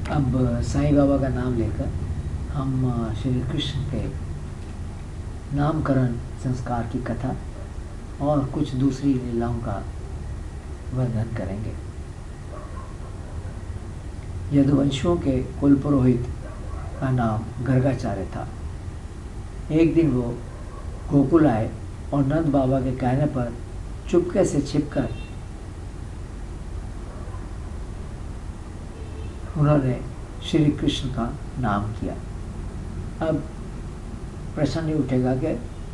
अब साईं बाबा का नाम लेकर हम श्री कृष्ण के नामकरण संस्कार की कथा और कुछ दूसरी लीलाओं का वर्णन करेंगे। यदुवंशियों के कुल पुरोहित का नाम गर्गाचार्य था। एक दिन वो गोकुल आए और नंद बाबा के कहने पर चुपके से छिपकर उन्होंने श्री कृष्ण का नाम किया। अब प्रश्न ये उठेगा कि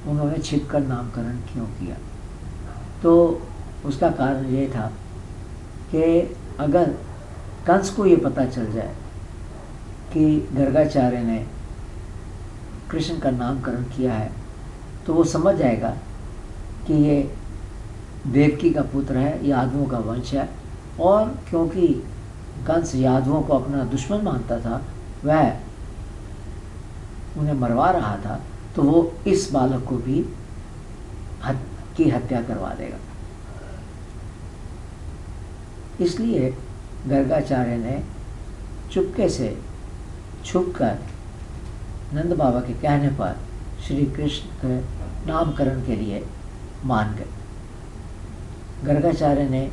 उन्होंने छिपकर नामकरण क्यों किया। तो उसका कारण ये था कि अगर कंस को ये पता चल जाए कि गर्गाचार्य ने कृष्ण का नामकरण किया है तो वो समझ जाएगा कि ये देवकी का पुत्र है, यादवों का वंश है। और क्योंकि कंस यादवों को अपना दुश्मन मानता था, वह उन्हें मरवा रहा था, तो वो इस बालक को भी की हत्या करवा देगा। इसलिए गर्गाचार्य ने चुपके से छुपकर नंद बाबा के कहने पर श्री कृष्ण के नामकरण के लिए मान गए। गर्गाचार्य ने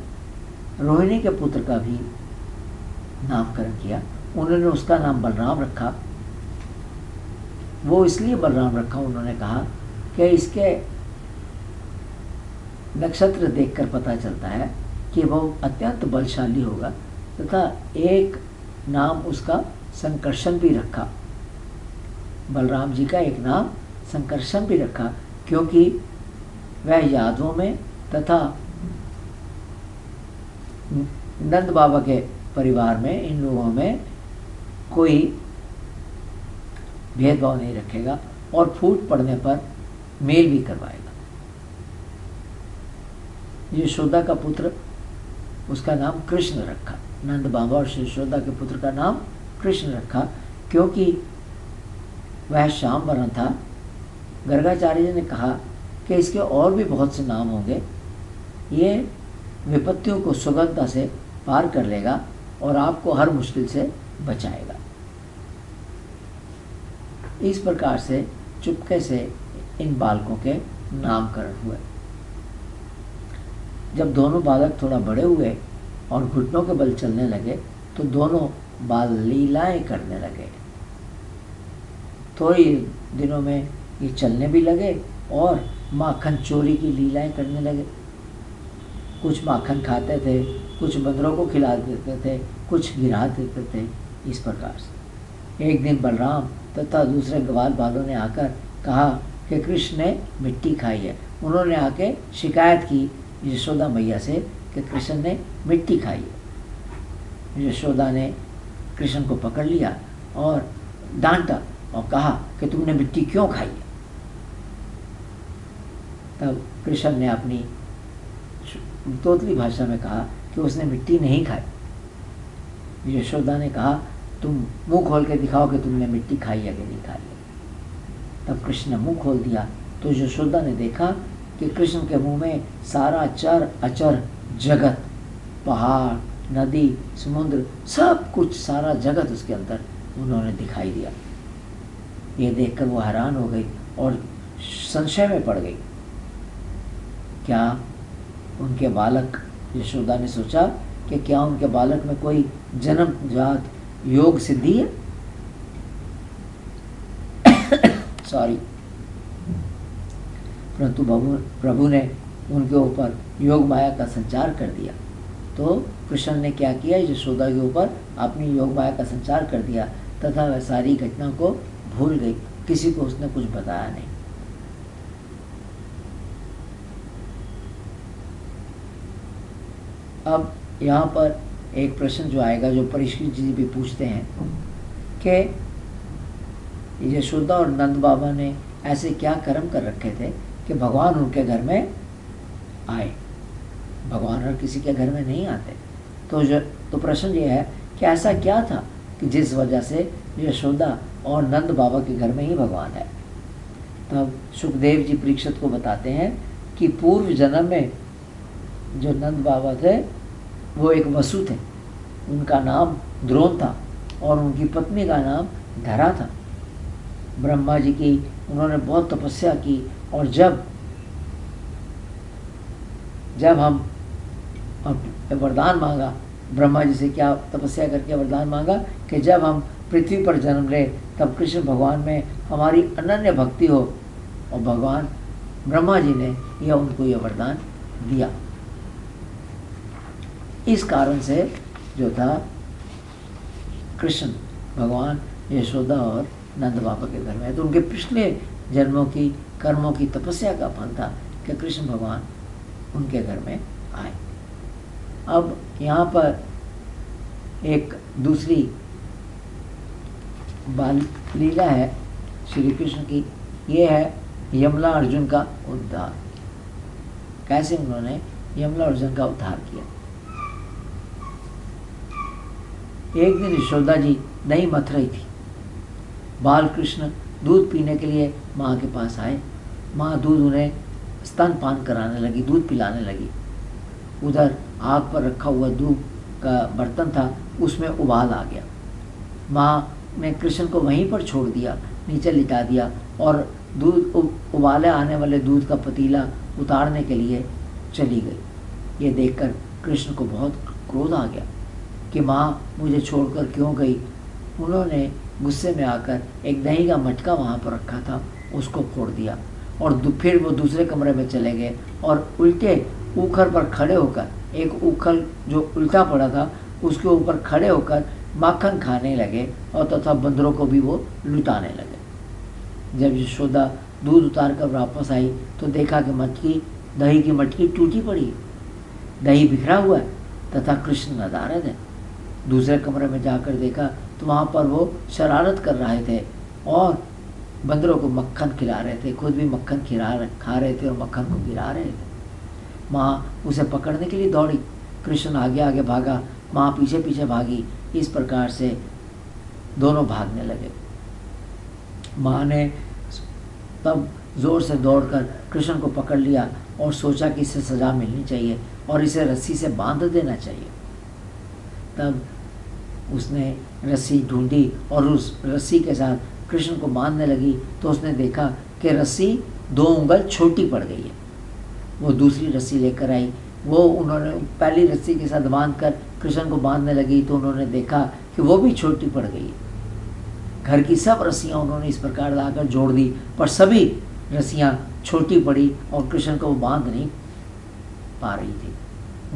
रोहिणी के पुत्र का भी नामकरण किया। उन्होंने उसका नाम बलराम रखा। वो इसलिए बलराम रखा, उन्होंने कहा कि इसके नक्षत्र देखकर पता चलता है कि वो अत्यंत बलशाली होगा, तथा एक नाम उसका संकर्षण भी रखा। बलराम जी का एक नाम संकर्षण भी रखा क्योंकि वह यादवों में तथा नंद बाबा के परिवार में, इन लोगों में कोई भेदभाव नहीं रखेगा और फूट पड़ने पर मेल भी करवाएगा। यशोदा का पुत्र, उसका नाम कृष्ण रखा। नंद बाबा और यशोदा के पुत्र का नाम कृष्ण रखा क्योंकि वह श्याम वर्ण था। गर्गाचार्य जी ने कहा कि इसके और भी बहुत से नाम होंगे, ये विपत्तियों को सुगमता से पार कर लेगा और आपको हर मुश्किल से बचाएगा। इस प्रकार से चुपके से इन बालकों के नामकरण हुए। जब दोनों बालक थोड़ा बड़े हुए और घुटनों के बल चलने लगे तो दोनों बाल लीलाएं करने लगे। थोड़े दिनों में ये चलने भी लगे और माखन चोरी की लीलाएं करने लगे। कुछ माखन खाते थे, कुछ बंदरों को खिला देते थे, कुछ गिरा देते थे। इस प्रकार से एक दिन बलराम तथा दूसरे ग्वाल बालों ने आकर कहा कि कृष्ण ने मिट्टी खाई है। उन्होंने आके शिकायत की यशोदा मैया से कि कृष्ण ने मिट्टी खाई है। यशोदा ने कृष्ण को पकड़ लिया और डांटा और कहा कि तुमने मिट्टी क्यों खाई है। तब कृष्ण ने अपनी तोतली भाषा में कहा कि उसने मिट्टी नहीं खाई। यशोदा ने कहा तुम मुंह खोल के दिखाओ कि तुमने मिट्टी खाई है कि नहीं खाई है। तब कृष्ण ने मुंह खोल दिया तो यशोदा ने देखा कि कृष्ण के मुंह में सारा चर अचर जगत, पहाड़, नदी, समुद्र, सब कुछ, सारा जगत उसके अंदर उन्होंने दिखाई दिया। ये देखकर वो हैरान हो गई और संशय में पड़ गई। क्या उनके बालक, यशोदा ने सोचा कि क्या उनके बालक में कोई जन्मजात योग सिद्धि है। सॉरी, परंतु प्रभु ने उनके ऊपर योग माया का संचार कर दिया। तो कृष्ण ने क्या किया, यशोदा के ऊपर अपनी योग माया का संचार कर दिया तथा वह सारी घटना को भूल गई। किसी को उसने कुछ बताया नहीं। अब यहाँ पर एक प्रश्न जो आएगा, जो परीक्षित जी भी पूछते हैं कि यशोदा और नंद बाबा ने ऐसे क्या कर्म कर रखे थे कि भगवान उनके घर में आए। भगवान हर किसी के घर में नहीं आते। तो प्रश्न ये है कि ऐसा क्या था कि जिस वजह से यशोदा और नंद बाबा के घर में ही भगवान है। तब सुखदेव जी परीक्षित को बताते हैं कि पूर्व जन्म में जो नंद बाबा थे वो एक वसु थे। उनका नाम द्रोण था और उनकी पत्नी का नाम धरा था। ब्रह्मा जी की उन्होंने बहुत तपस्या की, और जब हम वरदान मांगा, ब्रह्मा जी से क्या तपस्या करके वरदान मांगा कि जब हम पृथ्वी पर जन्म ले तब कृष्ण भगवान में हमारी अनन्य भक्ति हो, और भगवान ब्रह्मा जी ने यह उनको यह वरदान दिया। इस कारण से जो था कृष्ण भगवान यशोदा और नंद बाबा के घर में, तो उनके पिछले जन्मों की कर्मों की तपस्या का फल था कि कृष्ण भगवान उनके घर में आए। अब यहाँ पर एक दूसरी बाल लीला है श्री कृष्ण की, ये है यमला अर्जुन का उद्धार। कैसे उन्होंने यमला अर्जुन का उद्धार किया। एक दिन यशोदा जी दही मथ रही थी। बाल कृष्ण दूध पीने के लिए माँ के पास आए। माँ दूध उन्हें स्तनपान कराने लगी, दूध पिलाने लगी। उधर आग पर रखा हुआ दूध का बर्तन था, उसमें उबाल आ गया। माँ ने कृष्ण को वहीं पर छोड़ दिया, नीचे लिटा दिया, और दूध उबाले आने वाले दूध का पतीला उतारने के लिए चली गई। ये देखकर कृष्ण को बहुत क्रोध आ गया कि माँ मुझे छोड़कर क्यों गई। उन्होंने गुस्से में आकर एक दही का मटका वहाँ पर रखा था, उसको फोड़ दिया, और फिर वो दूसरे कमरे में चले गए और उल्टे ऊखर पर खड़े होकर, एक ऊखर जो उल्टा पड़ा था उसके ऊपर खड़े होकर माखन खाने लगे, और तथा बंदरों को भी वो लुटाने लगे। जब यशोदा दूध उतार कर वापस आई तो देखा कि मटकी, दही की मटकी टूटी पड़ी, दही बिखरा हुआ है तथा कृष्ण नदारद है। दूसरे कमरे में जाकर देखा तो वहाँ पर वो शरारत कर रहे थे और बंदरों को मक्खन खिला रहे थे, खुद भी मक्खन खा रहे थे और मक्खन को गिरा रहे थे। माँ उसे पकड़ने के लिए दौड़ी, कृष्ण आगे आगे भागा, माँ पीछे पीछे भागी। इस प्रकार से दोनों भागने लगे। माँ ने तब जोर से दौड़कर कृष्ण को पकड़ लिया और सोचा कि इसे सज़ा मिलनी चाहिए और इसे रस्सी से बांध देना चाहिए। तब उसने रस्सी ढूंढी और उस रस्सी के साथ कृष्ण को बांधने लगी तो उसने देखा कि रस्सी 2 उंगल छोटी पड़ गई है। वो दूसरी रस्सी लेकर आई, वो उन्होंने पहली रस्सी के साथ बांधकर कृष्ण को बांधने लगी तो उन्होंने देखा कि वो भी छोटी पड़ गई है। घर की सब रस्सियाँ उन्होंने इस प्रकार लाकर जोड़ दी, पर सभी रस्सियाँ छोटी पड़ी और कृष्ण को वो बांध नहीं पा रही थी।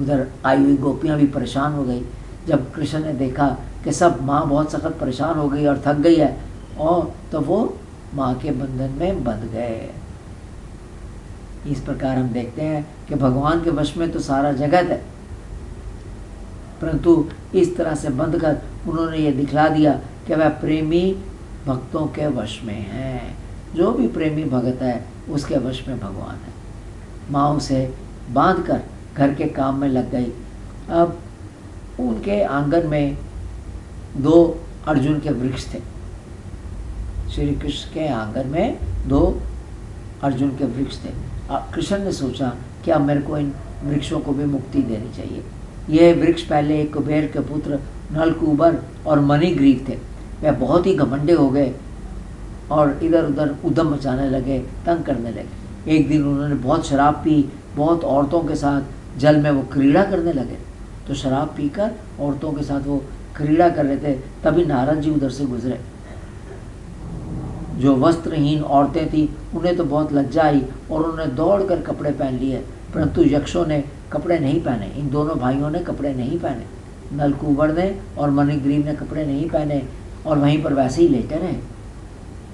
उधर आई हुई गोपियाँ भी परेशान हो गई। जब कृष्ण ने देखा कि सब माँ बहुत सख्त परेशान हो गई और थक गई है, और तो वो माँ के बंधन में बंध गए। इस प्रकार हम देखते हैं कि भगवान के वश में तो सारा जगत है, परंतु इस तरह से बंधकर उन्होंने ये दिखला दिया कि वह प्रेमी भक्तों के वश में है। जो भी प्रेमी भक्त है उसके वश में भगवान है। माँ उसे बांधकर घर के काम में लग गई। अब उनके आंगन में 2 अर्जुन के वृक्ष थे। श्री कृष्ण के आंगन में 2 अर्जुन के वृक्ष थे। कृष्ण ने सोचा कि अब मेरे को इन वृक्षों को भी मुक्ति देनी चाहिए। ये वृक्ष पहले एक कुबेर के पुत्र नलकूबर और मणिग्रीव थे। वे बहुत ही घमंडे हो गए और इधर उधर उद्यम मचाने लगे, तंग करने लगे। एक दिन उन्होंने बहुत शराब पी, बहुत औरतों के साथ जल में वो क्रीड़ा करने लगे। तो शराब पीकर औरतों के साथ वो क्रीड़ा कर रहे थे, तभी नारद जी उधर से गुजरे। जो वस्त्रहीन औरतें थी उन्हें तो बहुत लज्जा आई और उन्होंने दौड़कर कपड़े पहन लिए, परंतु यक्षों ने कपड़े नहीं पहने। इन दोनों भाइयों ने कपड़े नहीं पहने, नलकूबर ने और मणिग्रीव ने कपड़े नहीं पहने और वहीं पर वैसे ही लेटे रहे।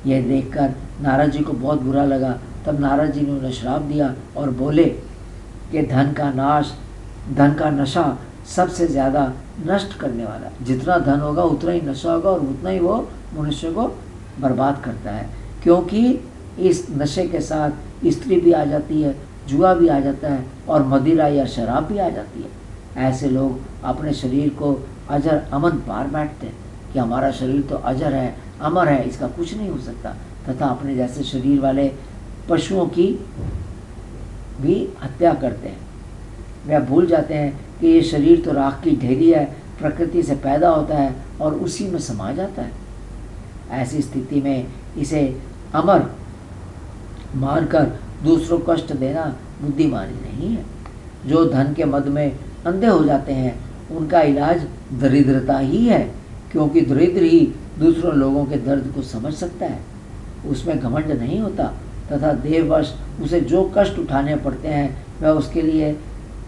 यह देखकर नारद जी को बहुत बुरा लगा। तब नारद जी ने उन्हें श्राप दिया और बोले कि धन का नाश, धन का नशा सबसे ज़्यादा नष्ट करने वाला। जितना धन होगा उतना ही नशा होगा और उतना ही वो मनुष्य को बर्बाद करता है, क्योंकि इस नशे के साथ स्त्री भी आ जाती है, जुआ भी आ जाता है और मदिरा या शराब भी आ जाती है। ऐसे लोग अपने शरीर को अजर अमन पार बैठते हैं कि हमारा शरीर तो अजर है, अमर है, इसका कुछ नहीं हो सकता, तथा अपने जैसे शरीर वाले पशुओं की भी हत्या करते हैं। वह भूल जाते हैं कि ये शरीर तो राख की ढेरी है, प्रकृति से पैदा होता है और उसी में समा जाता है। ऐसी स्थिति में इसे अमर मानकर दूसरों को कष्ट देना बुद्धिमानी नहीं है। जो धन के मद में अंधे हो जाते हैं उनका इलाज दरिद्रता ही है, क्योंकि दरिद्र ही दूसरों लोगों के दर्द को समझ सकता है, उसमें घमंड नहीं होता तथा देववश उसे जो कष्ट उठाने पड़ते हैं वह उसके लिए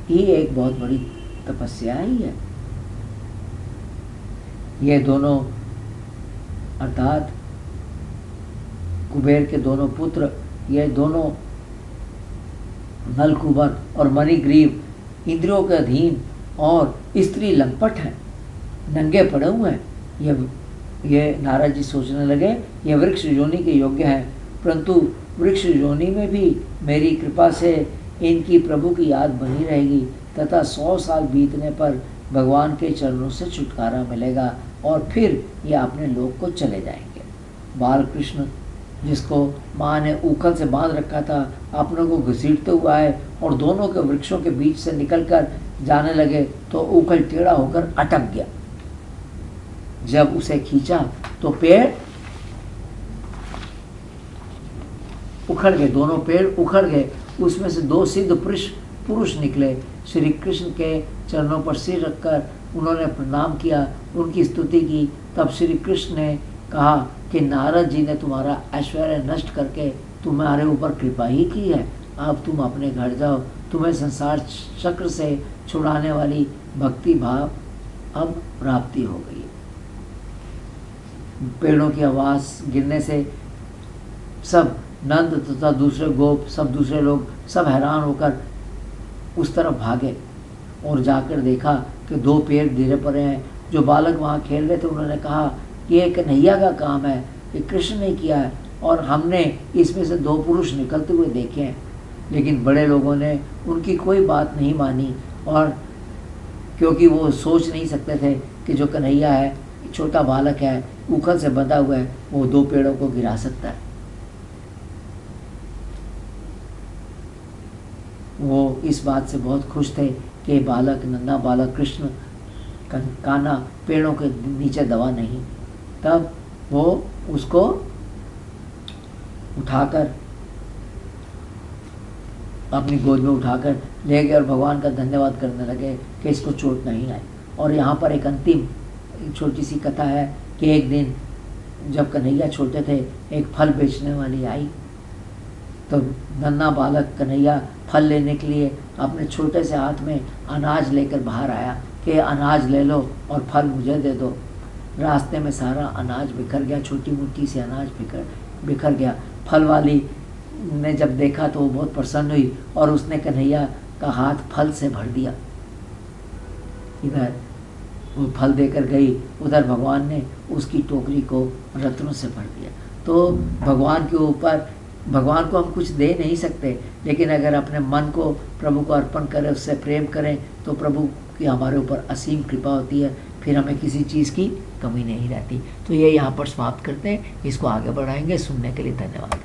ही एक बहुत बड़ी तपस्या ही है। ये दोनों अर्थात कुबेर के दोनों पुत्र, ये दोनों नलकुबर और मणिग्रीव इंद्रियों के अधीन और स्त्री लंपट हैं, नंगे पड़े हुए हैं। ये नारद जी सोचने लगे ये वृक्ष योनि के योग्य हैं, परंतु वृक्ष योनि में भी मेरी कृपा से इनकी प्रभु की याद बनी रहेगी तथा 100 साल बीतने पर भगवान के चरणों से छुटकारा मिलेगा और फिर ये अपने लोक को चले जाएंगे। बालकृष्ण जिसको माँ ने उखल से बांध रखा था अपनों को घसीटते हुए आए और दोनों के वृक्षों के बीच से निकलकर जाने लगे तो उखल टेढ़ा होकर अटक गया। जब उसे खींचा तो पेड़ उखड़ गए, दोनों पेड़ उखड़ गए। उसमें से 2 सिद्ध पुरुष निकले। श्री कृष्ण के चरणों पर सिर रखकर उन्होंने प्रणाम किया, उनकी स्तुति की। तब श्री कृष्ण ने कहा कि नारद जी ने तुम्हारा ऐश्वर्य नष्ट करके तुम्हारे ऊपर कृपा ही की है, अब तुम अपने घर जाओ, तुम्हें संसार चक्र से छुड़ाने वाली भक्ति भाव अब प्राप्ति हो गई। पेड़ों की आवाज़ गिरने से सब नंद तथा दूसरे गोप, सब दूसरे लोग सब हैरान होकर उस तरफ भागे और जाकर देखा कि 2 पेड़ गिरे पड़े हैं। जो बालक वहाँ खेल रहे थे उन्होंने कहा कि ये कन्हैया का काम है, ये कृष्ण ने किया है और हमने इसमें से 2 पुरुष निकलते हुए देखे हैं। लेकिन बड़े लोगों ने उनकी कोई बात नहीं मानी, और क्योंकि वो सोच नहीं सकते थे कि जो कन्हैया है छोटा बालक है, उखल से बंधा हुआ है, वो 2 पेड़ों को गिरा सकता है। वो इस बात से बहुत खुश थे कि बालक, नन्हा बालक कृष्ण कान्हा पेड़ों के नीचे दबा नहीं। तब वो उसको उठाकर अपनी गोद में उठाकर ले गए और भगवान का धन्यवाद करने लगे कि इसको चोट नहीं आई। और यहाँ पर एक अंतिम छोटी सी कथा है कि एक दिन जब कन्हैया छोटे थे, एक फल बेचने वाली आई, तो नन्हा बालक कन्हैया फल लेने के लिए अपने छोटे से हाथ में अनाज लेकर बाहर आया कि अनाज ले लो और फल मुझे दे दो। रास्ते में सारा अनाज बिखर गया, छोटी मोटी से अनाज बिखर गया। फल वाली ने जब देखा तो वो बहुत प्रसन्न हुई और उसने कन्हैया का हाथ फल से भर दिया। इधर वो फल देकर गई, उधर भगवान ने उसकी टोकरी को रत्नों से भर दिया। तो भगवान के ऊपर, भगवान को हम कुछ दे नहीं सकते, लेकिन अगर अपने मन को प्रभु को अर्पण करें, उससे प्रेम करें, तो प्रभु की हमारे ऊपर असीम कृपा होती है, फिर हमें किसी चीज़ की कमी नहीं रहती। तो ये यहाँ पर समाप्त करते हैं, इसको आगे बढ़ाएंगे। सुनने के लिए धन्यवाद।